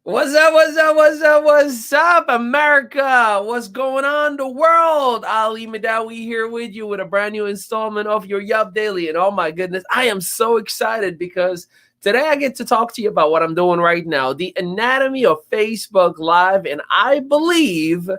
What's up? What's up? What's up? What's up, America? What's going on, the world? Ali Madawi here with you with a brand new installment of your Yup Daily. And oh my goodness, I am so excited because today I get to talk to you about what I'm doing right now, the anatomy of Facebook Live. And I believe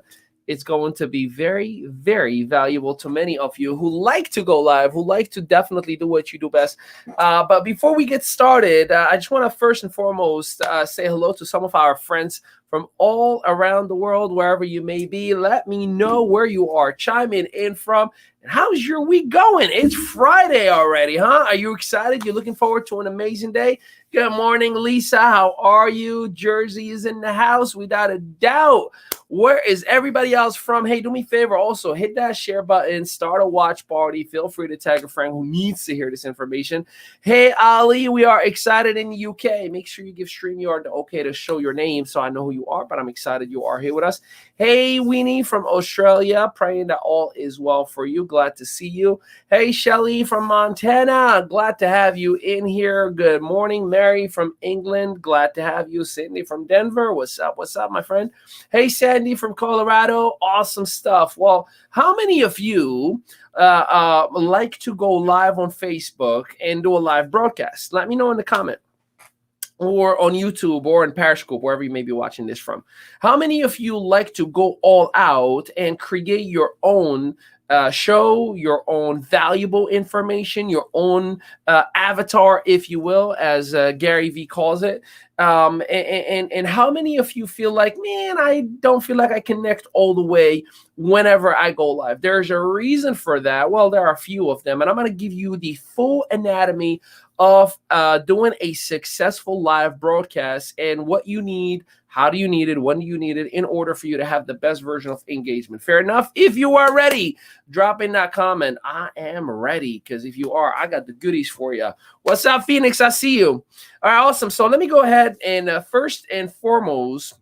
it's going to be very, very valuable to many of you who like to go live, who like to definitely do what you do best. But before we get started, I just want to first and foremost say hello to some of our friends from all around the world, wherever you may be. Let me know where you are chiming in from. And how's your week going? It's Friday already, huh? Are you excited? You're looking forward to an amazing day? Good morning, Lisa. How are you? Jersey is in the house, without a doubt. Where is everybody else from? Hey, do me a favor. Also, hit that share button. Start a watch party. Feel free to tag a friend who needs to hear this information. Hey, Ali, we are excited in the UK. Make sure you give StreamYard the okay to show your name so I know who you are, but I'm excited you are here with us. Hey, Weenie from Australia. Praying that all is well for you. Glad to see you. Hey, Shelly from Montana. Glad to have you in here. Good morning, Mary from England. Glad to have you. Sydney from Denver. What's up? What's up, my friend? Hey, Sandy from Colorado. Awesome stuff. Well, how many of you like to go live on Facebook and do a live broadcast? Let me know in the comment, or on YouTube, or in Periscope, wherever you may be watching this from. How many of you like to go all out and create your own show, your own valuable information, your own avatar, if you will, as Gary Vee calls it? And how many of you feel like, man, I don't feel like I connect all the way whenever I go live? There's a reason for that. Well, there are a few of them, and I'm going to give you the full anatomy of doing a successful live broadcast and what you need, how do you need it, when do you need it, in order for you to have the best version of engagement. Fair enough? If you are ready, drop in that comment. I am ready, because if you are, I got the goodies for you. What's up, Phoenix? I see you. All right, awesome. So let me go ahead and first and foremost,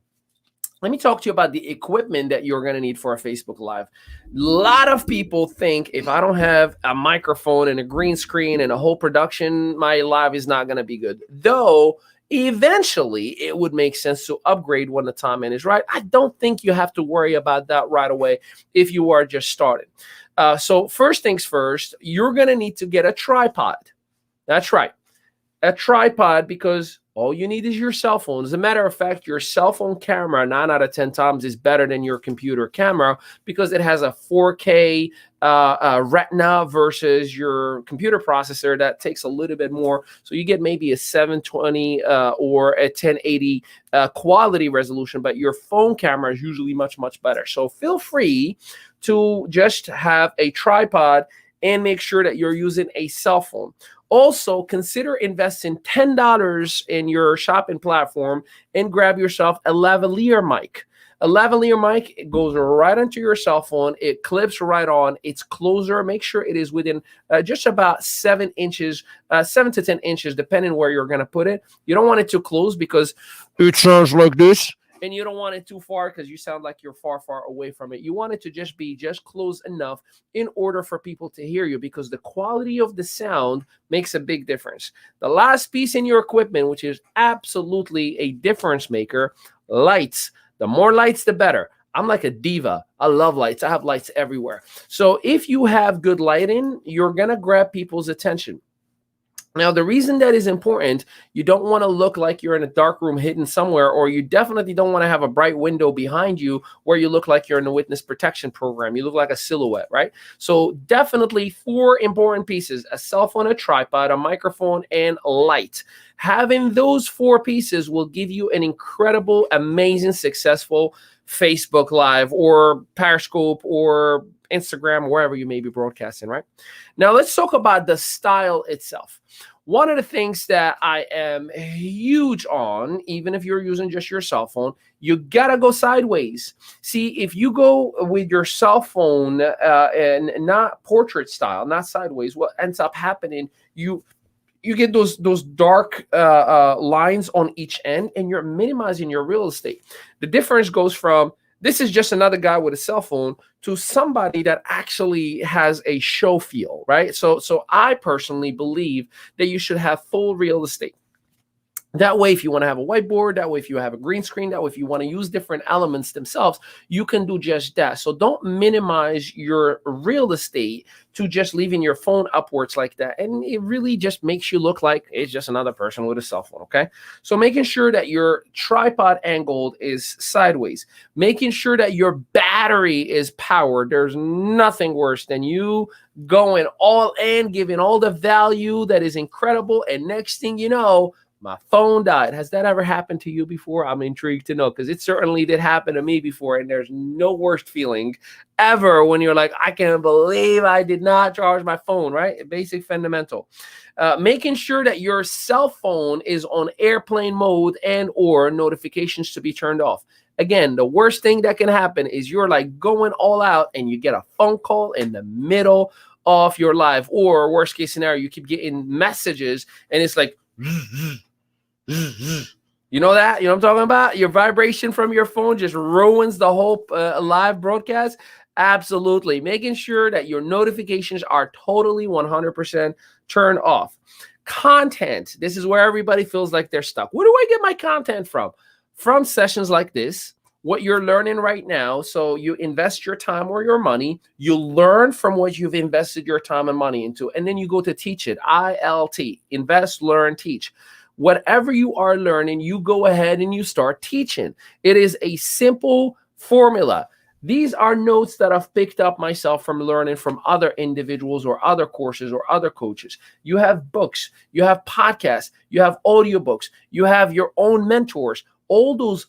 let me talk to you about the equipment that you're going to need for a Facebook Live. A lot of people think if I don't have a microphone and a green screen and a whole production, my live is not going to be good. Though, eventually, it would make sense to upgrade when the time is right. I don't think you have to worry about that right away if you are just starting. So first things first, you're going to need to get a tripod. That's right, a tripod, because all you need is your cell phone. As a matter of fact, your cell phone camera 9 out of 10 times is better than your computer camera, because it has a 4K retina versus your computer processor that takes a little bit more. So you get maybe a 720 or a 1080 quality resolution, but your phone camera is usually much, much better. So feel free to just have a tripod and make sure that you're using a cell phone. Also, consider investing $10 in your shopping platform and grab yourself a lavalier mic. A lavalier mic, it goes right onto your cell phone. It clips right on. It's closer. Make sure it is within just about 7 inches, 7 to 10 inches, depending where you're going to put it. You don't want it too close because it sounds like this. And you don't want it too far because you sound like you're far, far away from it. You want it to just be just close enough in order for people to hear you, because the quality of the sound makes a big difference. The last piece in your equipment, which is absolutely a difference maker, lights. The more lights, the better. I'm like a diva. I love lights. I have lights everywhere. So if you have good lighting, you're going to grab people's attention. Now, the reason that is important, you don't want to look like you're in a dark room hidden somewhere, or you definitely don't want to have a bright window behind you where you look like you're in a witness protection program. You look like a silhouette, right? So definitely 4 important pieces: a cell phone, a tripod, a microphone, and light. Having those 4 pieces will give you an incredible, amazing, successful Facebook Live or Periscope or Instagram, wherever you may be broadcasting, right? Now, let's talk about the style itself. One of the things that I am huge on, even if you're using just your cell phone, you gotta go sideways. See, if you go with your cell phone and not portrait style, not sideways, what ends up happening, you get those dark lines on each end, and you're minimizing your real estate. The difference goes from, this is just another guy with a cell phone, to somebody that actually has a show feel, right? So I personally believe that you should have full real estate. That way, if you want to have a whiteboard, that way, if you have a green screen, that way, if you want to use different elements themselves, you can do just that. So don't minimize your real estate to just leaving your phone upwards like that. And it really just makes you look like it's just another person with a cell phone, okay? So making sure that your tripod angled is sideways, making sure that your battery is powered. There's nothing worse than you going all in, giving all the value that is incredible. And next thing you know, my phone died. Has that ever happened to you before? I'm intrigued to know, because it certainly did happen to me before. And there's no worst feeling ever when you're like, I can't believe I did not charge my phone, right? Basic fundamental. Making sure that your cell phone is on airplane mode and or notifications to be turned off. Again, the worst thing that can happen is you're like going all out and you get a phone call in the middle of your live, or worst case scenario, you keep getting messages and it's like, you know that? You know what I'm talking about? Your vibration from your phone just ruins the whole live broadcast. Absolutely. Making sure that your notifications are totally 100% turned off. Content. This is where everybody feels like they're stuck. Where do I get my content from? From sessions like this, what you're learning right now. So you invest your time or your money, you learn from what you've invested your time and money into, and then you go to teach it. ILT, invest, learn, teach. Whatever you are learning, you go ahead and you start teaching. It is a simple formula. These are notes that I've picked up myself from learning from other individuals or other courses or other coaches. You have books, you have podcasts, you have audiobooks, you have your own mentors, all those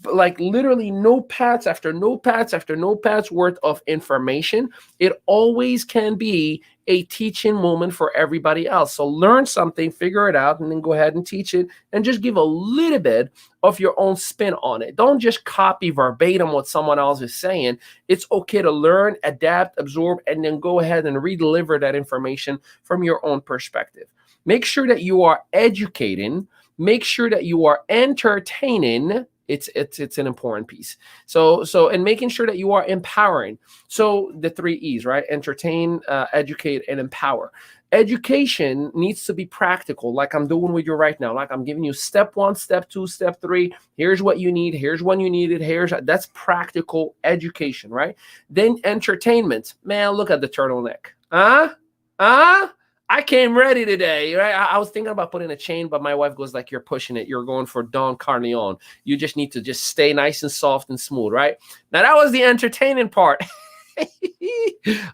like literally notepads after notepads after notepads worth of information. It always can be a teaching moment for everybody else. So learn something, figure it out, and then go ahead and teach it, and just give a little bit of your own spin on it. Don't just copy verbatim what someone else is saying. It's okay to learn, adapt, absorb, and then go ahead and redeliver that information from your own perspective. Make sure that you are educating. Make sure that you are entertaining. It's an important piece. So and making sure that you are empowering. So the 3 E's, right? Entertain, educate, and empower. Education needs to be practical, like I'm doing with you right now. Like I'm giving you step 1, step 2, step 3. Here's what you need. Here's when you need it. That's practical education, right? Then entertainment. Man, look at the turtleneck. I came ready today, right? I was thinking about putting a chain, but my wife goes like, you're pushing it. You're going for Don Carleone. You just need to just stay nice and soft and smooth, right? Now, that was the entertaining part.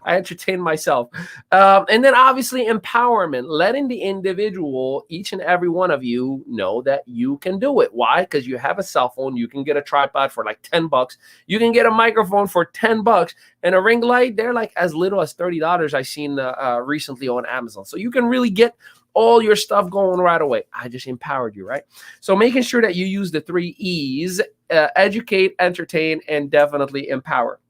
I entertain myself. And then obviously empowerment, letting the individual, each and every one of you, know that you can do it. Why? Because you have a cell phone. You can get a tripod for like $10. You can get a microphone for $10, and a ring light, they're like as little as $30. I seen recently on Amazon. So you can really get all your stuff going right away. I just empowered you, right? So making sure that you use the 3 E's, educate, entertain, and definitely empower.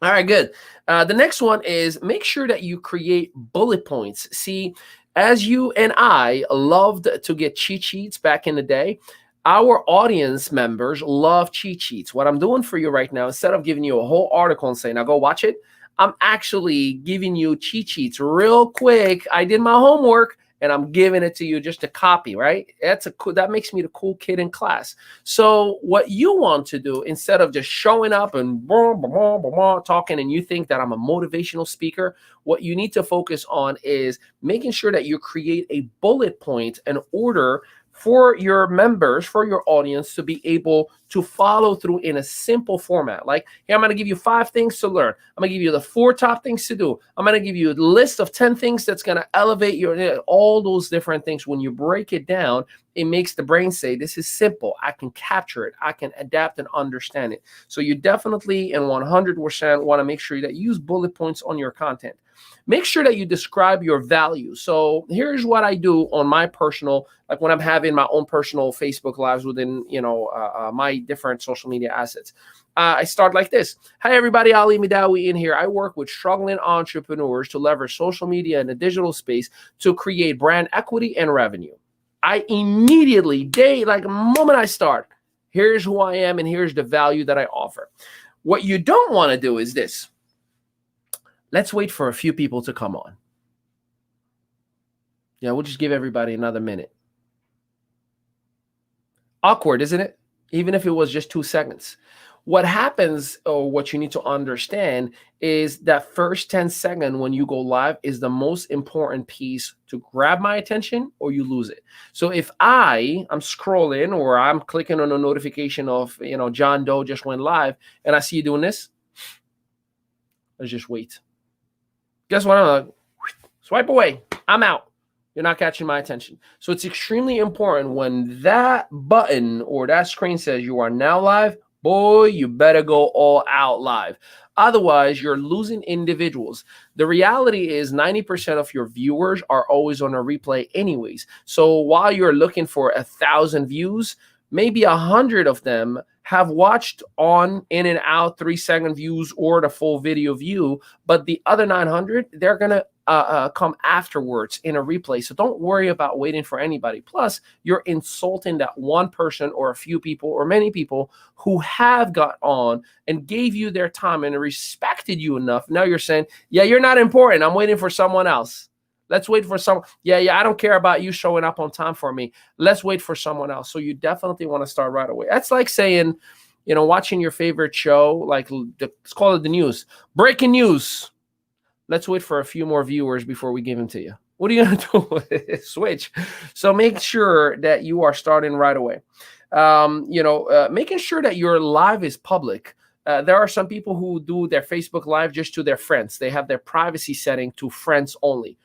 All right, good. The next one is make sure that you create bullet points. See, as you and I loved to get cheat sheets back in the day, our audience members love cheat sheets. What I'm doing for you right now, instead of giving you a whole article and saying, now go watch it, I'm actually giving you cheat sheets real quick. I did my homework and I'm giving it to you just to copy, right? That makes me the cool kid in class. So what you want to do, instead of just showing up and talking and you think that I'm a motivational speaker, what you need to focus on is making sure that you create a bullet point, an order for your members, for your audience to be able to follow through in a simple format. Like, hey, I'm going to give you 5 things to learn. I'm going to give you the 4 top things to do. I'm going to give you a list of 10 things that's going to elevate your, all those different things. When you break it down, it makes the brain say, this is simple. I can capture it. I can adapt and understand it. So you definitely and 100% want to make sure that you use bullet points on your content. Make sure that you describe your value. So here's what I do on my personal, like when I'm having my own personal Facebook lives within, my different social media assets. I start like this. Hi, everybody. Ali Midawi in here. I work with struggling entrepreneurs to leverage social media and the digital space to create brand equity and revenue. I immediately, the moment I start, here's who I am and here's the value that I offer. What you don't want to do is this. Let's wait for a few people to come on. Yeah, we'll just give everybody another minute. Awkward, isn't it? Even if it was just 2 seconds. What happens, or what you need to understand, is that first 10 seconds when you go live is the most important piece to grab my attention or you lose it. So if I'm scrolling or I'm clicking on a notification of, John Doe just went live and I see you doing this, let's just wait. Guess what? I'm like, swipe away. I'm out. You're not catching my attention. So it's extremely important when that button or that screen says you are now live, boy, you better go all out live. Otherwise, you're losing individuals. The reality is 90% of your viewers are always on a replay anyways. So while you're looking for 1,000 views, maybe 100 of them have watched on, in and out, 3-second views or the full video view, but the other 900, they're going to come afterwards in a replay. So don't worry about waiting for anybody. Plus, you're insulting that one person or a few people or many people who have got on and gave you their time and respected you enough. Now you're saying, yeah, you're not important. I'm waiting for someone else. Let's wait for someone. Yeah, I don't care about you showing up on time for me. Let's wait for someone else. So you definitely want to start right away. That's like saying, watching your favorite show, like let's call it the news. Breaking news. Let's wait for a few more viewers before we give them to you. What are you going to do? Switch. So make sure that you are starting right away. Making sure that your live is public. There are some people who do their Facebook Live just to their friends. They have their privacy setting to friends only.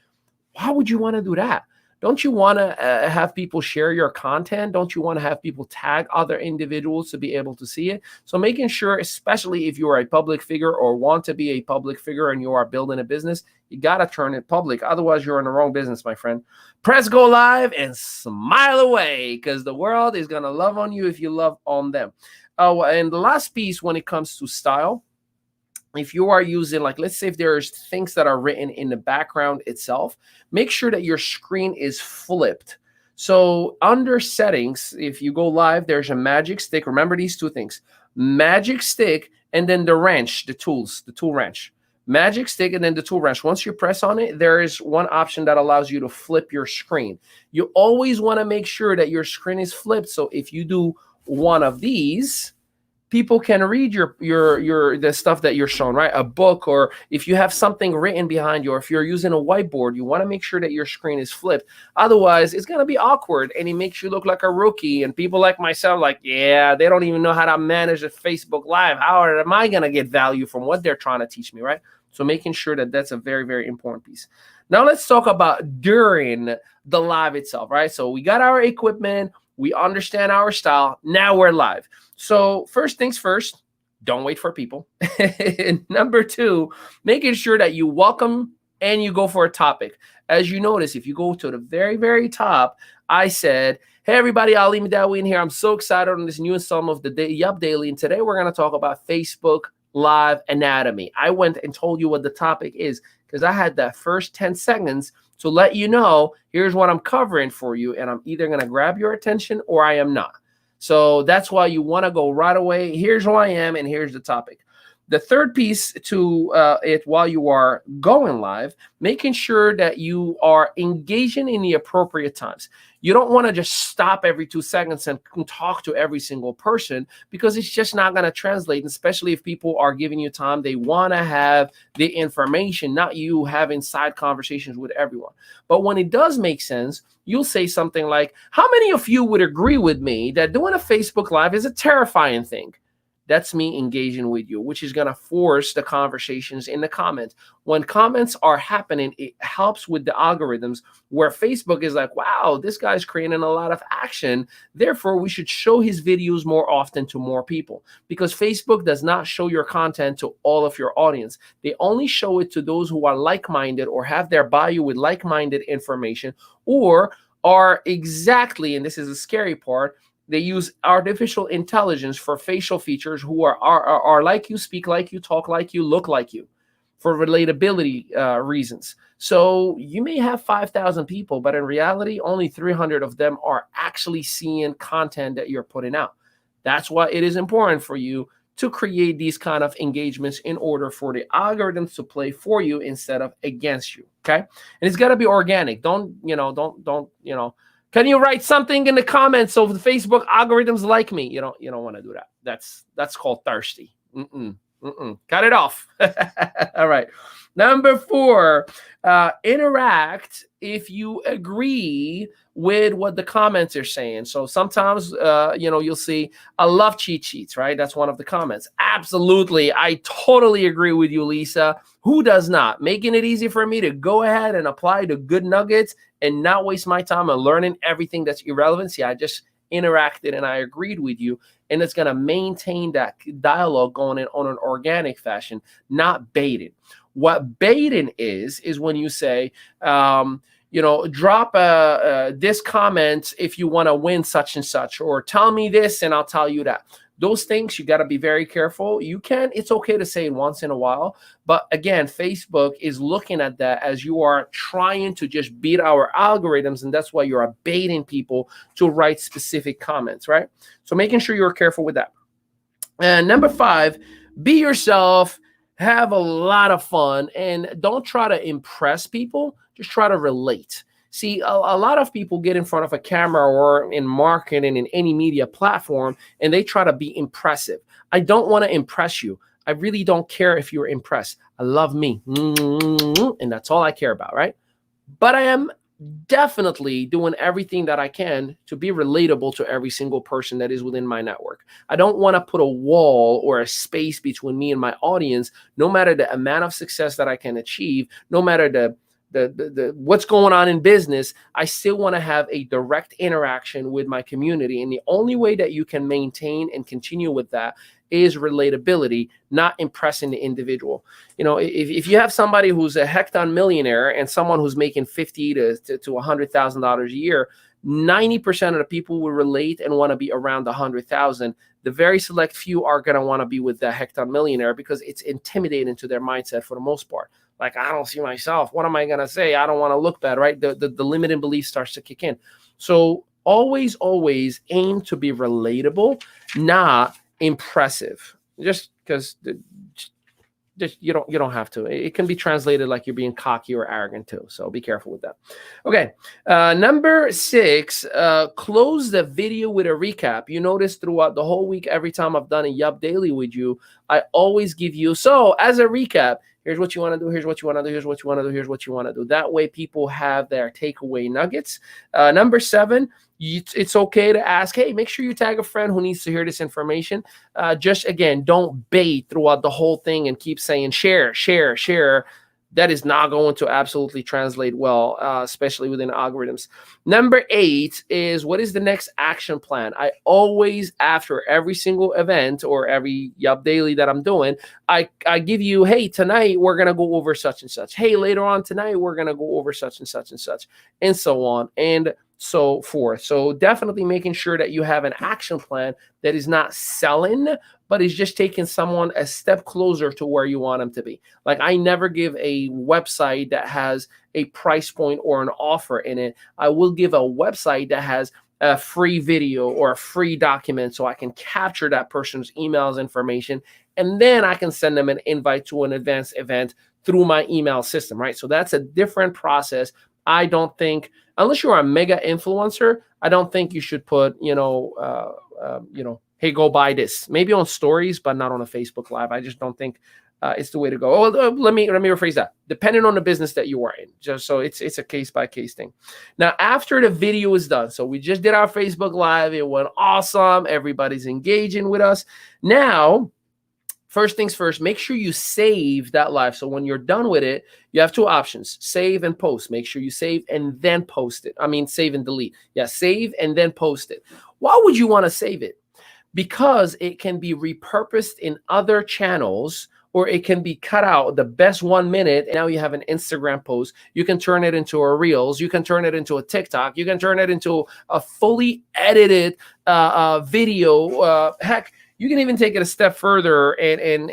Why would you want to do that? Don't you want to have people share your content? Don't you want to have people tag other individuals to be able to see it? So making sure, especially if you are a public figure or want to be a public figure and you are building a business, you got to turn it public. Otherwise, you're in the wrong business, my friend. Press go live and smile away because the world is going to love on you if you love on them. Oh, and the last piece when it comes to style, if you are using, like, let's say if there's things that are written in the background itself, make sure that your screen is flipped. So under settings, if you go live, there's a magic stick. Remember these two things, magic stick, and then the wrench, the tool wrench, magic stick, and then the tool wrench. Once you press on it, there is one option that allows you to flip your screen. You always want to make sure that your screen is flipped. So if you do one of these, people can read the stuff that you're showing, right? A book, or if you have something written behind you, or if you're using a whiteboard, you want to make sure that your screen is flipped. Otherwise, it's going to be awkward and it makes you look like a rookie. And people like myself, like, yeah, they don't even know how to manage a Facebook Live. How am I going to get value from what they're trying to teach me, right? So making sure that that's a very, very important piece. Now let's talk about during the live itself, right? So we got our equipment. We understand our style. Now we're live. So first things first, don't wait for people. And number two, making sure that you welcome and you go for a topic. As you notice, if you go to the very, very top, I said, hey, everybody, Ali Madawi in here. I'm so excited on this new installment of the Yup Daily. And today we're going to talk about Facebook Live Anatomy. I went and told you what the topic is because I had that first 10 seconds to let you know, here's what I'm covering for you. And I'm either going to grab your attention or I am not. So that's why you want to go right away. Here's who I am and here's the topic. The third piece to it while you are going live, making sure that you are engaging in the appropriate times. You don't want to just stop every 2 seconds and talk to every single person because it's just not going to translate, especially if people are giving you time. They want to have the information, not you having side conversations with everyone. But when it does make sense, you'll say something like, how many of you would agree with me that doing a Facebook Live is a terrifying thing? That's me engaging with you, which is going to force the conversations in the comments. When comments are happening, it helps with the algorithms where Facebook is like, wow, this guy's creating a lot of action. Therefore, we should show his videos more often to more people because Facebook does not show your content to all of your audience. They only show it to those who are like-minded or have their bio with like-minded information or are exactly, and this is the scary part, they use artificial intelligence for facial features who are like you, speak like you, talk like you, look like you for relatability reasons. So you may have 5,000 people, but in reality, only 300 of them are actually seeing content that you're putting out. That's why it is important for you to create these kind of engagements in order for the algorithms to play for you instead of against you. Okay. And it's got to be organic. Don't Can you write something in the comments so the Facebook algorithms like me? You don't want to do that. That's called thirsty. Cut it off. All right. Number 4, interact if you agree with what the comments are saying. So sometimes, you'll see, I love cheat sheets, right? That's one of the comments. Absolutely. I totally agree with you, Lisa. Who does not? Making it easy for me to go ahead and apply the good nuggets and not waste my time on learning everything that's irrelevant. See, I just interacted and I agreed with you. And it's going to maintain that dialogue going on an organic fashion, not baited. What baiting is when you say, drop this comment if you want to win such and such, or tell me this and I'll tell you that. Those things, you got to be very careful. It's okay to say it once in a while. But again, Facebook is looking at that as you are trying to just beat our algorithms. And that's why you're baiting people to write specific comments, right? So making sure you're careful with that. And number 5, be yourself, have a lot of fun, and don't try to impress people. Just try to relate. See, a lot of people get in front of a camera or in marketing in any media platform, and they try to be impressive. I don't want to impress you. I really don't care if you're impressed. I love me, and that's all I care about, right? But I am definitely doing everything that I can to be relatable to every single person that is within my network. I don't want to put a wall or a space between me and my audience, no matter the amount of success that I can achieve, no matter the what's going on in business. I still want to have a direct interaction with my community. And the only way that you can maintain and continue with that is relatability, not impressing the individual. If you have somebody who's a hecton millionaire and someone who's making $50,000 to $100,000 a year, 90% of the people will relate and want to be around 100,000. The very select few are going to want to be with the hecton millionaire because it's intimidating to their mindset for the most part. Like, I don't see myself. What am I going to say? I don't want to look bad, right? The limiting belief starts to kick in. So always aim to be relatable, not impressive. Just because you don't have to. It can be translated like you're being cocky or arrogant too. So be careful with that. Okay. Number 6, close the video with a recap. You notice throughout the whole week, every time I've done a Yup Daily with you, I always give you, so as a recap, here's what you want to do. Here's what you want to do. Here's what you want to do. Here's what you want to do. That way people have their takeaway nuggets. Number 7, it's okay to ask, hey, make sure you tag a friend who needs to hear this information. Just, again, don't bait throughout the whole thing and keep saying share. That is not going to absolutely translate well, especially within algorithms. Number 8 is, what is the next action plan? I always, after every single event or every Yup Daily that I'm doing, I give you, hey, tonight we're going to go over such and such. Hey, later on tonight, we're going to go over such and such and such, and so on and so forth. So definitely making sure that you have an action plan that is not selling, but is just taking someone a step closer to where you want them to be. Like, I never give a website that has a price point or an offer in it. I will give a website that has a free video or a free document so I can capture that person's emails information, and then I can send them an invite to an advanced event through my email system, right? So that's a different process. I don't think, unless you're a mega influencer, I don't think you should put, hey, go buy this. Maybe on stories, but not on a Facebook Live. I just don't think it's the way to go. Oh, let me rephrase that. Depending on the business that you are in, just so it's a case by case thing. Now, after the video is done, so we just did our Facebook Live. It went awesome. Everybody's engaging with us. Now, first things first, make sure you save that live. So when you're done with it, you have 2 options, save and post. Make sure you save and then post it. I mean, save and delete. Yeah, save and then post it. Why would you want to save it? Because it can be repurposed in other channels, or it can be cut out the best 1 minute. And now you have an Instagram post. You can turn it into a Reels. You can turn it into a TikTok. You can turn it into a fully edited video. Heck, you can even take it a step further and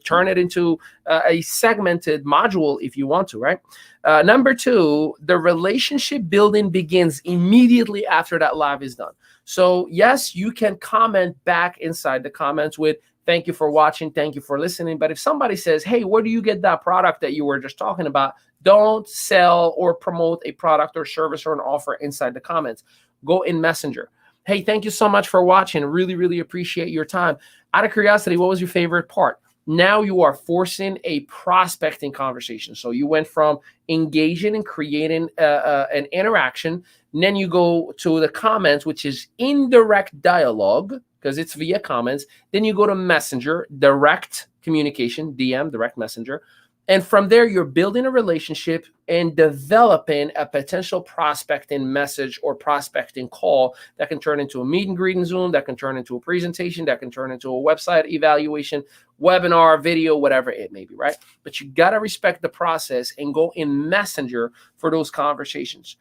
turn it into a segmented module if you want to, right? Number 2, the relationship building begins immediately after that live is done. So yes, you can comment back inside the comments with, thank you for watching, thank you for listening. But if somebody says, hey, where do you get that product that you were just talking about? Don't sell or promote a product or service or an offer inside the comments. Go in Messenger. Hey, thank you so much for watching. Really, really appreciate your time. Out of curiosity, what was your favorite part? Now you are forcing a prospecting conversation. So you went from engaging and creating an interaction. And then you go to the comments, which is indirect dialogue because it's via comments. Then you go to Messenger, direct communication, DM, direct messenger. And from there, you're building a relationship and developing a potential prospecting message or prospecting call that can turn into a meet and greet in Zoom, that can turn into a presentation, that can turn into a website evaluation, webinar, video, whatever it may be, right? But you got to respect the process and go in Messenger for those conversations.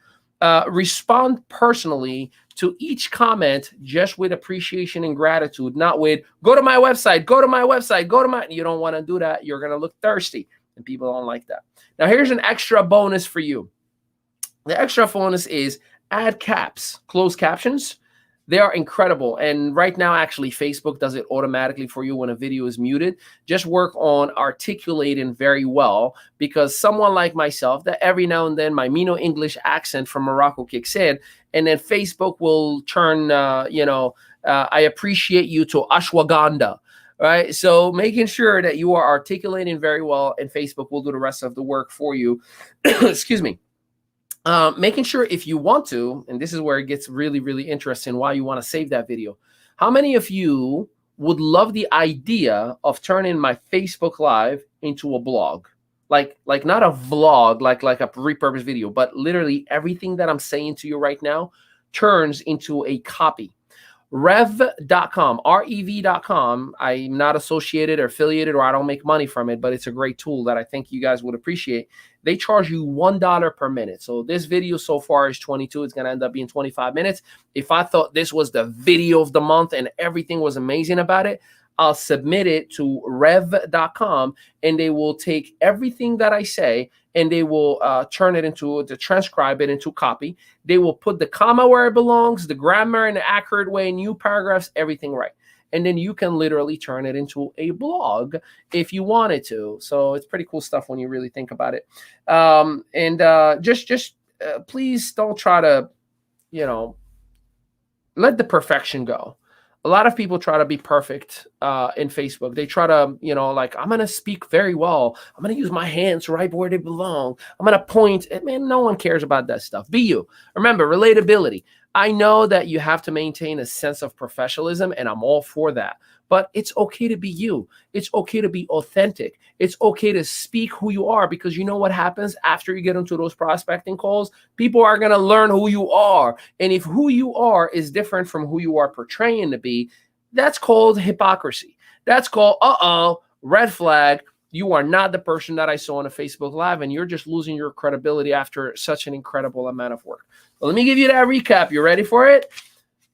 Respond personally to each comment just with appreciation and gratitude, not with go to my website, go to my website, go to my. You don't want to do that. You're going to look thirsty. And people don't like that. Now, here's an extra bonus for you. The extra bonus is add caps, closed captions. They are incredible. And right now, actually, Facebook does it automatically for you when a video is muted. Just work on articulating very well, because someone like myself, that every now and then my Mino English accent from Morocco kicks in, and then Facebook will turn, I appreciate you to ashwagandha. Right. So making sure that you are articulating very well, and Facebook will do the rest of the work for you. Excuse me. Making sure, if you want to, and this is where it gets really, really interesting, why you want to save that video. How many of you would love the idea of turning my Facebook Live into a blog? Like not a vlog, like a repurposed video, but literally everything that I'm saying to you right now turns into a copy. Rev.com, rev.com. I'm not associated or affiliated, or I don't make money from it, but it's a great tool that I think you guys would appreciate. They charge you $1 per minute. So this video so far is 22. It's going to end up being 25 minutes. If I thought this was the video of the month and everything was amazing about it, I'll submit it to rev.com, and they will take everything that I say and they will transcribe it into copy. They will put the comma where it belongs, the grammar in an accurate way, new paragraphs, everything right. And then you can literally turn it into a blog if you wanted to. So it's pretty cool stuff when you really think about it. Please don't try to, let the perfection go. A lot of people try to be perfect in Facebook. They try to, I'm going to speak very well. I'm going to use my hands right where they belong. I'm going to point. Man, no one cares about that stuff. Be you. Remember, relatability. I know that you have to maintain a sense of professionalism, and I'm all for that. But it's okay to be you. It's okay to be authentic. It's okay to speak who you are, because you know what happens after you get into those prospecting calls? People are going to learn who you are. And if who you are is different from who you are portraying to be, that's called hypocrisy. That's called, red flag. You are not the person that I saw on a Facebook Live, and you're just losing your credibility after such an incredible amount of work. Well, let me give you that recap. You ready for it?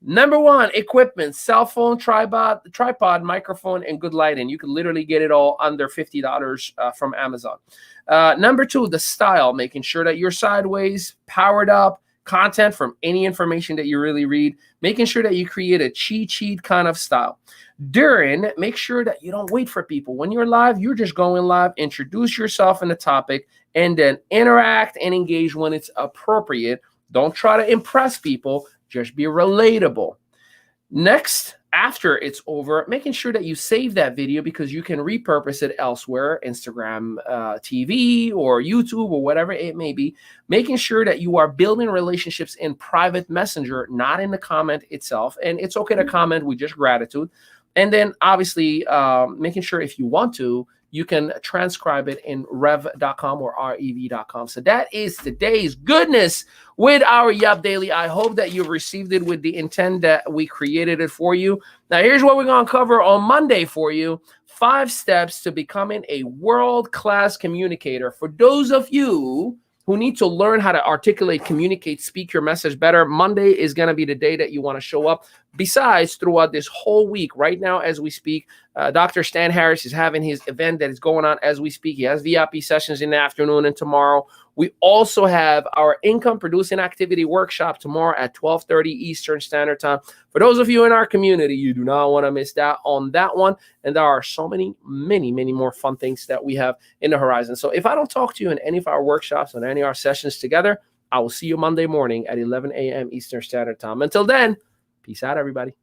Number one, equipment, cell phone, tripod, microphone, and good lighting. You can literally get it all under $50 from Amazon. Number two, the style, making sure that you're sideways, powered up, content from any information that you really read, making sure that you create a cheat sheet kind of style. During, make sure that you don't wait for people. When you're live, you're just going live, introduce yourself in the topic, and then interact and engage when it's appropriate. Don't try to impress people. Just be relatable. Next, after it's over, making sure that you save that video, because you can repurpose it elsewhere, Instagram TV or YouTube or whatever it may be. Making sure that you are building relationships in private messenger, not in the comment itself. And it's okay to comment with just gratitude. And then obviously making sure, if you want to, you can transcribe it in rev.com or rev.com. So that is today's goodness with our Yup Daily. I hope that you've received it with the intent that we created it for you. Now, here's what we're going to cover on Monday for you. 5 steps to becoming a world-class communicator. For those of you who need to learn how to articulate, communicate, speak your message better, Monday is going to be the day that you want to show up. Besides, throughout this whole week, right now as we speak, Dr. Stan Harris is having his event that is going on as we speak. He has VIP sessions in the afternoon and tomorrow. We also have our income producing activity workshop tomorrow at 12:30 Eastern Standard Time. For those of you in our community, you do not want to miss out on that one. And there are so many more fun things that we have in the horizon. So if I don't talk to you in any of our workshops or any of our sessions together, I will see you Monday morning at 11 a.m. Eastern Standard Time. Until then, peace out, everybody.